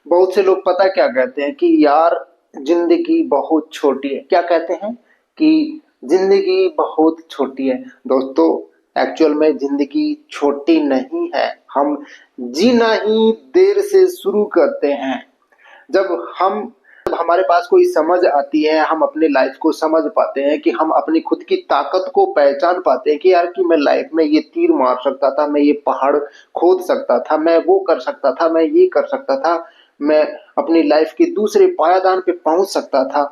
बहुत से लोग पता क्या कहते हैं कि यार जिंदगी बहुत छोटी है। क्या कहते हैं कि जिंदगी बहुत छोटी है। दोस्तों, एक्चुअल में जिंदगी छोटी नहीं है, हम जीना ही देर से शुरू करते हैं। जब हमारे पास कोई समझ आती है, हम अपने लाइफ को समझ पाते हैं कि हम अपनी खुद की ताकत को पहचान पाते हैं कि यार कि मैं लाइफ में ये तीर मार सकता था, मैं ये पहाड़ खोद सकता था, मैं वो कर सकता था, मैं ये कर सकता था, मैं अपनी लाइफ के दूसरे पायदान पे पहुंच सकता था।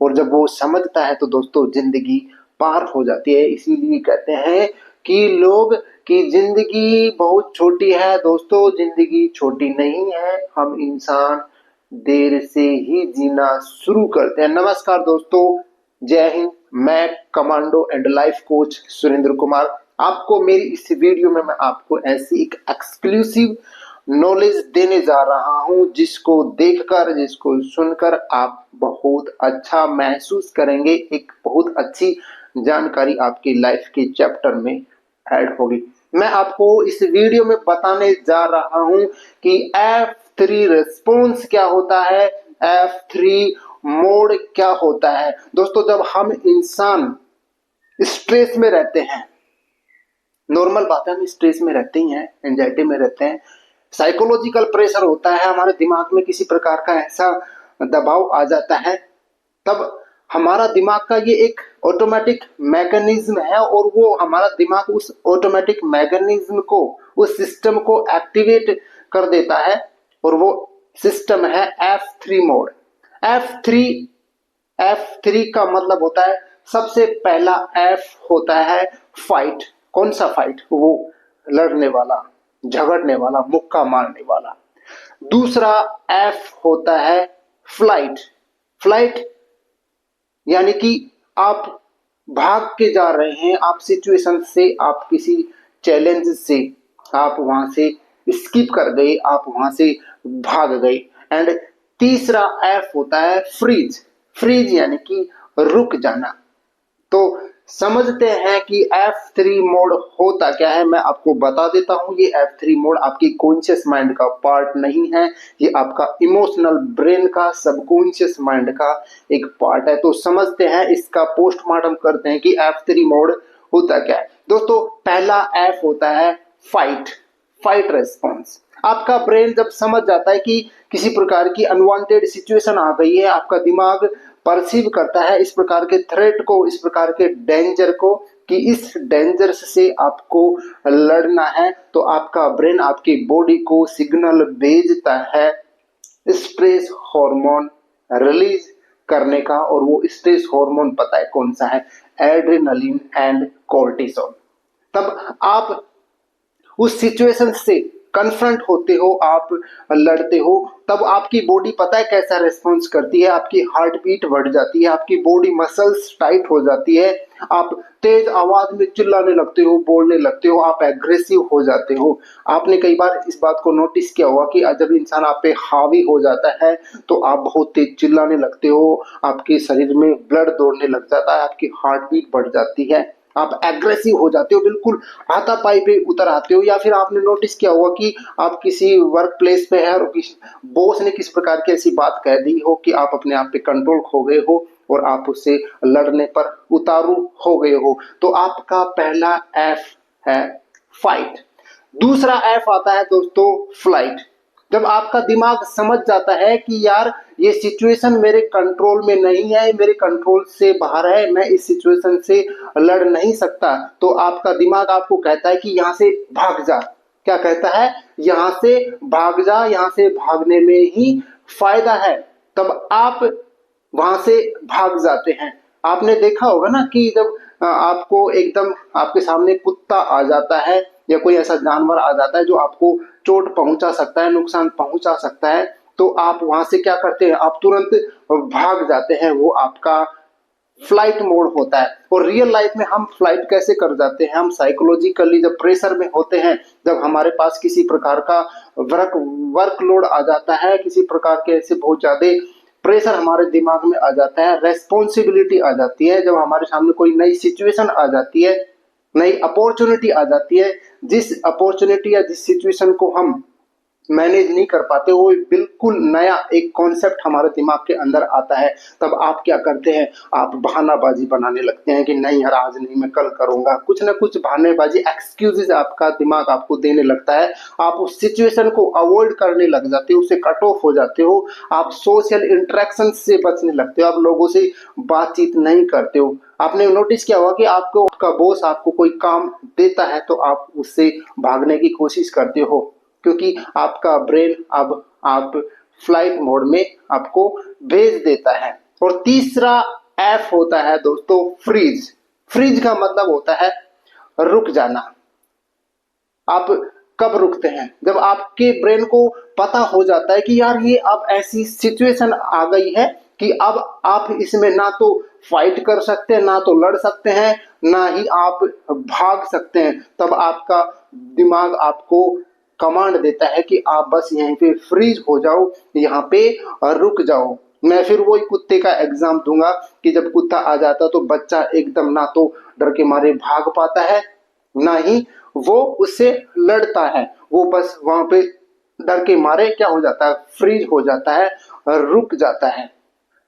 और जब वो समझता है तो दोस्तों जिंदगी पार हो जाती है। इसीलिए कहते हैं कि लोग कि जिंदगी बहुत छोटी है। दोस्तों, जिंदगी छोटी नहीं है, हम इंसान देर से ही जीना शुरू करते हैं। नमस्कार दोस्तों, जय हिंद। मैं commando and life coach Surendra Kumar आपको मेरी इस वीडियो में मैं आपको ऐसी एक एक्सक्लूसिव नॉलेज देने जा रहा हूं जिसको देखकर, जिसको सुनकर आप बहुत अच्छा महसूस करेंगे। एक बहुत अच्छी जानकारी आपकी लाइफ के चैप्टर में ऐड होगी। मैं आपको इस वीडियो में बताने जा रहा हूं कि F3 रिस्पॉन्स क्या होता है, F3 मोड क्या होता है। दोस्तों, जब हम इंसान स्ट्रेस में रहते हैं, नॉर्मल बात है, हम स्ट्रेस में रहते ही हैं, एंजाइटी में रहते हैं, साइकोलॉजिकल प्रेशर होता है, हमारे दिमाग में किसी प्रकार का ऐसा दबाव आ जाता है, तब हमारा दिमाग का ये एक ऑटोमेटिक मैकेनिज्म है और वो हमारा दिमाग उस ऑटोमेटिक मैकेनिज्म को, उस सिस्टम को एक्टिवेट कर देता है और वो सिस्टम है F3 मोड। F3 F3 का मतलब होता है, सबसे पहला F होता है फाइट। कौन सा फाइट? वो लड़ने वाला, झगड़ने वाला, मुक्का मारने वाला। दूसरा F होता है फ्लाइट। फ्लाइट यानी कि आप भाग के जा रहे हैं, आप सिचुएशन से, आप किसी चैलेंज से आप वहां से स्किप कर गए, आप वहां से भाग गए। एंड तीसरा F होता है फ्रीज। फ्रीज यानी कि रुक जाना। तो समझते हैं कि F3 मोड होता क्या है। मैं आपको बता देता हूं, ये F3 मोड आपकी कॉन्शियस माइंड का पार्ट नहीं है, ये आपका इमोशनल ब्रेन का, सबकॉन्शियस माइंड का एक पार्ट है। तो समझते हैं, इसका पोस्टमार्टम करते हैं कि F3 मोड होता क्या है। दोस्तों, पहला F होता है फाइट। Fight response. आपका ब्रेन जब समझ जाता है कि किसी प्रकार की अनवांटेड सिचुएशन आ गई है, आपका दिमाग परसीव करता है इस प्रकार के थ्रेट को, इस प्रकार के डेंजर को, कि इस डेंजर से आपको लड़ना है, तो आपका ब्रेन आपकी बॉडी को सिग्नल भेजता है स्ट्रेस हार्मोन रिलीज करने का। और वो स्ट्रेस हार्मोन पता है कौन सा है? Adrenaline and cortisol. तब आप उस सिचुएशन से कन्फ्रंट होते हो, आप लड़ते हो, तब आपकी बॉडी पता है कैसा रेस्पॉन्स करती है? आपकी हार्ट बीट बढ़ जाती है, आपकी बॉडी मसल्स टाइट हो जाती है, आप तेज आवाज में चिल्लाने लगते हो, बोलने लगते हो, आप एग्रेसिव हो जाते हो। आपने कई बार इस बात को नोटिस किया होगा कि जब इंसान आप पे हावी हो जाता है तो आप बहुत तेज चिल्लाने लगते हो, आपके शरीर में ब्लड दौड़ने लग जाता है, आपकी हार्ट बीट बढ़ जाती है, आप एग्रेसिव हो जाते हो, बिल्कुल हाथापाई पे उतर आते हो। या फिर आपने नोटिस किया होगा कि आप किसी वर्क प्लेस पे है और बॉस ने किस प्रकार की ऐसी बात कह दी हो कि आप अपने आप पे कंट्रोल खो गए हो और आप उससे लड़ने पर उतारू हो गए हो। तो आपका पहला एफ है फाइट। दूसरा एफ आता है दोस्तों फ्लाइट। जब आपका दिमाग समझ जाता है कि यार ये सिचुएशन मेरे कंट्रोल में नहीं है, मेरे कंट्रोल से बाहर है, मैं इस सिचुएशन से लड़ नहीं सकता, तो आपका दिमाग आपको कहता है कि यहाँ से भाग जा। क्या कहता है? यहाँ से भाग जा, यहाँ से भागने में ही फायदा है। तब आप वहां से भाग जाते हैं। आपने देखा होगा ना कि जब आपको एकदम आपके सामने कुत्ता आ जाता है या कोई ऐसा जानवर आ जाता है जो आपको चोट पहुंचा सकता है, नुकसान पहुंचा सकता है, तो आप वहां से क्या करते हैं? आप तुरंत भाग जाते हैं। वो आपका फ्लाइट मोड होता है। और रियल लाइफ में हम फ्लाइट कैसे कर जाते हैं? हम साइकोलॉजिकली जब प्रेशर में होते हैं, जब हमारे पास किसी प्रकार का वर्कलोड आ जाता है, किसी प्रकार के ऐसे बहुत ज्यादा प्रेशर हमारे दिमाग में आ जाता है, रेस्पॉन्सिबिलिटी आ जाती है, जब हमारे सामने कोई नई सिचुएशन आ जाती है, नई अपॉर्चुनिटी आ जाती है, जिस अपॉर्चुनिटी या जिस सिचुएशन को हम मैनेज नहीं कर पाते, वो बिल्कुल नया एक कॉन्सेप्ट हमारे दिमाग के अंदर आता है, तब आप क्या करते हैं, आप बहानाबाजी बनाने लगते हैं कि नहीं यार आज नहीं, मैं कल करूंगा। कुछ ना कुछ बहानेबाजी, एक्सक्यूजेस आपका दिमाग आपको देने लगता है। आप उस सिचुएशन को अवॉइड करने लग जाते हो, उससे कट ऑफ हो जाते हो, आप सोशल इंटरेक्शन से बचने लगते हो, आप लोगों से बातचीत नहीं करते हो। आपने नोटिस किया होगा कि आपको आपका बॉस आपको कोई काम देता है तो आप उससे भागने की कोशिश करते हो, क्योंकि आपका ब्रेन अब आप फ्लाइट मोड में आपको भेज देता है। और तीसरा एफ होता है दोस्तों फ्रीज। फ्रीज का मतलब होता है रुक जाना। आप कब रुकते हैं, जब आपके ब्रेन को पता हो जाता है कि यार ये अब ऐसी सिचुएशन आ गई है कि अब आप इसमें ना तो फाइट कर सकते हैं, ना तो लड़ सकते हैं, ना ही आप भाग सकते हैं। तब आपका दिमाग आपको कमांड देता है कि आप बस यहीं पे फ्रीज हो जाओ, यहाँ पे रुक जाओ। मैं फिर वही कुत्ते का एग्जाम दूंगा कि जब कुत्ता आ जाता तो बच्चा एकदम ना तो डर के मारे भाग पाता है, ना ही वो उससे लड़ता है, वो बस वहां पे डर के मारे क्या हो जाता है, फ्रीज हो जाता है, रुक जाता है।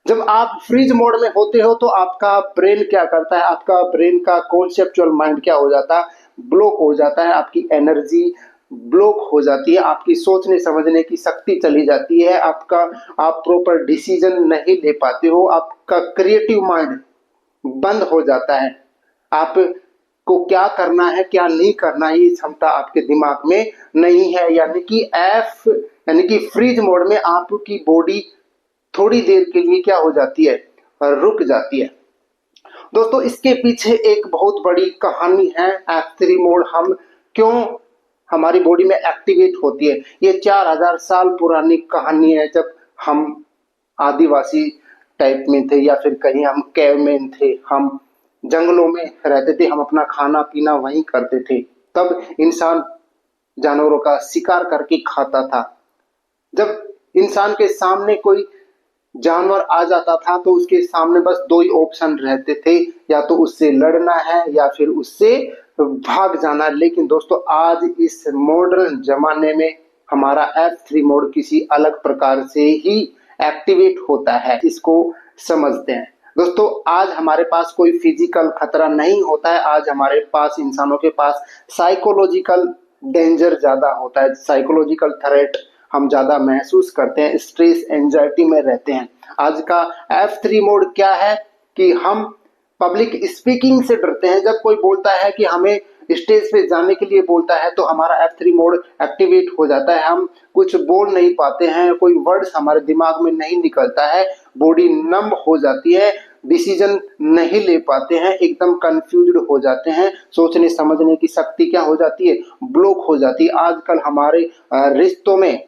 जब आप फ्रीज मोड में होते हो तो आपका ब्रेन क्या करता है, आपका ब्रेन का कॉन्सेप्चुअल माइंड क्या हो जाता है, ब्लॉक हो जाता है, आपकी एनर्जी ब्लॉक हो जाती है, आपकी सोचने समझने की शक्ति चली जाती है, आपका आप प्रॉपर डिसीजन नहीं ले पाते हो, आपका क्रिएटिव माइंड बंद हो जाता है। आप को क्या करना है क्या नहीं करना, ये क्षमता आपके दिमाग में नहीं है। यानी कि एफ यानी कि फ्रीज मोड में आपकी बॉडी थोड़ी देर के लिए क्या हो जाती है, रुक जाती है। दोस्तों इसके पीछे एक बहुत बड़ी कहानी है। F3 मोड हम क्यों हमारी बॉडी में एक्टिवेट होती है, ये 4000 साल पुरानी कहानी है। जब हम आदिवासी टाइप में थे या फिर कहीं हम कैवमैन थे, हम जंगलों में रहते थे, हम अपना खाना पीना वहीं करते थे, तब इंसान जानवरों का शिकार करके खाता था। जब इंसान के सामने कोई जानवर आ जाता था तो उसके सामने बस दो ही ऑप्शन रहते थे, या तो उससे लड़ना है या फिर उससे भाग जाना है। लेकिन दोस्तों आज इस मॉडर्न जमाने में हमारा F3 मोड किसी अलग प्रकार से ही एक्टिवेट होता है, इसको समझते हैं। दोस्तों आज हमारे पास कोई फिजिकल खतरा नहीं होता है, आज हमारे पास इंसानों के पास साइकोलॉजिकल डेंजर ज्यादा होता है, साइकोलॉजिकल थ्रेट हम ज्यादा महसूस करते हैं, स्ट्रेस एंजाइटी में रहते हैं। आज का F3 मोड क्या है कि हम पब्लिक स्पीकिंग से डरते हैं। जब कोई बोलता है कि हमें स्टेज पे जाने के लिए बोलता है तो हमारा F3 मोड एक्टिवेट हो जाता है, हम कुछ बोल नहीं पाते हैं, कोई वर्ड्स हमारे दिमाग में नहीं निकलता है, बॉडी नम हो जाती है, डिसीजन नहीं ले पाते हैं, एकदम कंफ्यूज्ड हो जाते हैं, सोचने समझने की शक्ति क्या हो जाती है, ब्लॉक हो जाती है। आजकल हमारे रिश्तों में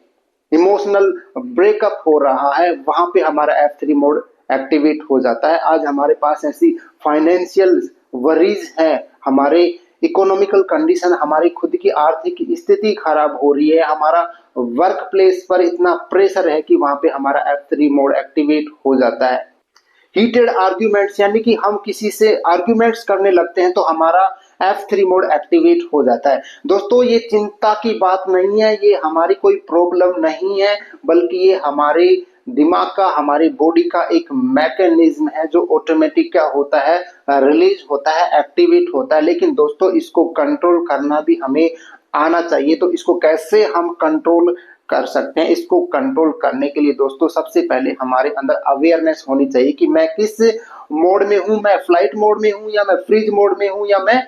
इमोशनल ब्रेकअप हो रहा है, वहां पे हमारा F3 मोड एक्टिवेट हो जाता है। आज हमारे पास ऐसी फाइनेंशियल वरीज है, हमारे इकोनॉमिकल कंडीशन, हमारी खुद की आर्थिक स्थिति खराब हो रही है, हमारा वर्क प्लेस पर इतना प्रेशर है कि वहां पे हमारा F3 मोड एक्टिवेट हो जाता है। हीटेड आर्ग्यूमेंट्स यानी कि हम किसी से आर्ग्यूमेंट्स करने लगते हैं तो हमारा F3 मोड एक्टिवेट हो जाता है। दोस्तों ये चिंता की बात नहीं है, ये हमारी कोई प्रॉब्लम नहीं है, बल्कि ये हमारे दिमाग का, हमारी बॉडी का एक मैकेनिज्म है जो ऑटोमेटिक क्या होता है, रिलीज होता है, एक्टिवेट होता है। लेकिन दोस्तों इसको कंट्रोल करना भी हमें आना चाहिए। तो इसको कैसे हम कंट्रोल कर सकते हैं, इसको कंट्रोल करने के लिए दोस्तों सबसे पहले हमारे अंदर अवेयरनेस होनी चाहिए कि मैं किस मोड में हूं, मैं फ्लाइट मोड में हूं या मैं फ्रीज मोड में हूं या मैं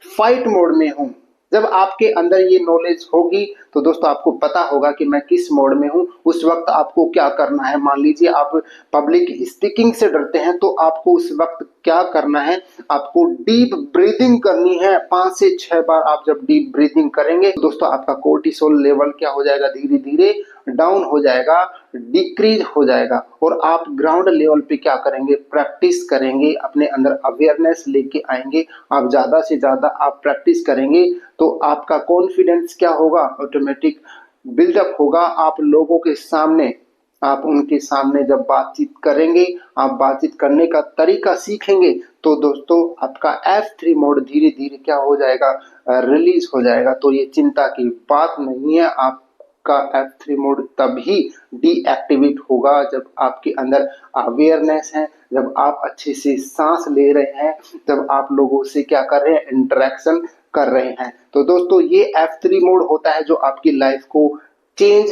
फाइट मोड में हूं। जब आपके अंदर ये नॉलेज होगी तो दोस्तों आपको पता होगा कि मैं किस मोड में हूं, उस वक्त आपको क्या करना है। मान लीजिए आप पब्लिक स्पीकिंग से डरते हैं तो आपको उस वक्त क्या करना है, आपको डीप ब्रीदिंग करनी है। 5 से 6 बार आप जब डीप ब्रीदिंग करेंगे तो दोस्तों आपका कोर्टिसोल लेवल क्या हो जाएगा, धीरे धीरे डाउन हो जाएगा, डिक्रीज हो जाएगा। और आप ग्राउंड लेवल पे क्या करेंगे, प्रैक्टिस करेंगे, अपने अंदर अवेयरनेस लेके आएंगे। आप ज्यादा से ज्यादा आप प्रैक्टिस करेंगे तो आपका कॉन्फिडेंस क्या होगा, ऑटोमेटिक बिल्डअप होगा। आप लोगों के सामने, आप उनके सामने जब बातचीत करेंगे, आप बातचीत करने का तरीका सीखेंगे तो दोस्तों आपका F3 मोड धीरे धीरे क्या हो जाएगा, रिलीज हो जाएगा। तो ये चिंता की बात नहीं है, आप आपका F3 मोड तभी डीएक्टिवेट होगा जब आपके अंदर अवेयरनेस है, जब आप अच्छे से सांस ले रहे हैं, जब आप लोगों से क्या कर रहे हैं, इंटरेक्शन कर रहे हैं। तो दोस्तों ये F3 मोड होता है जो आपकी लाइफ को चेंज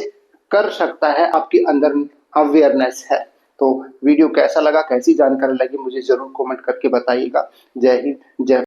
कर सकता है, आपके अंदर अवेयरनेस है। तो वीडियो कैसा लगा, कैसी जानकारी लगी, मुझे जरूर कमेंट करके बताइएगा। जय हिंद, जय